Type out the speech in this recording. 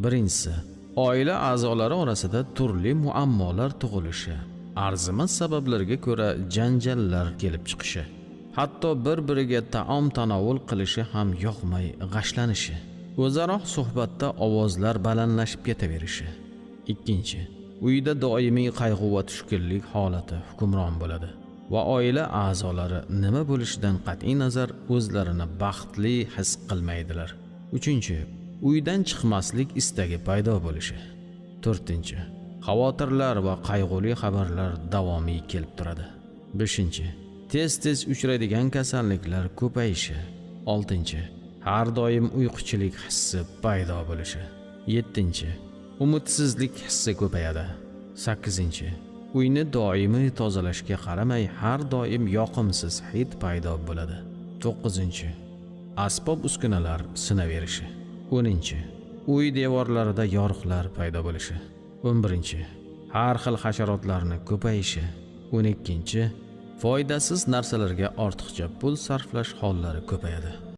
Birinchisi, oila a'zolari orasida turli muammolar tug'ilishi, arzimas sabablarga ko'ra janjallar kelib chiqishi, hatto bir-biriga taom tanovul qilishi ham yoqmay g'ashlanishi, o'zaro suhbatda ovozlar balandlashib ketaverishi. Ikkinchi, uyda doimiy qayg'u va tushkunlik holati hukmron bo'ladi va oila a'zolari nima bo'lishidan qat'iy nazar o'zlarini baxtli his qilmaydilar. Uchinchi, uydan chiqmaslik istagi paydo bo'lishi. To'rtinchi, xavotirlar va qayg'uli xabarlar davomiy kelib turadi. Beshinchi, tez-tez uchraydigan kasalliklar ko'payishi. Oltinchi, har doim uyquchilik hissi paydo bo'lishi. Yettinchi, umidsizlik hissi ko'payadi. Sakkizinchi, uyni doimiy tozalashga qaramay har doim yoqimsiz hid paydo bo'ladi. To'qqizinchi, asbob-uskunalar sinaverishi. 10. Uy devorlarida yoriqlar paydo bo'lishi. 11. Har xil hasharotlarning ko'payishi. 12. Foydasiz narsalarga ortiqcha pul sarflash hollari ko'payadi.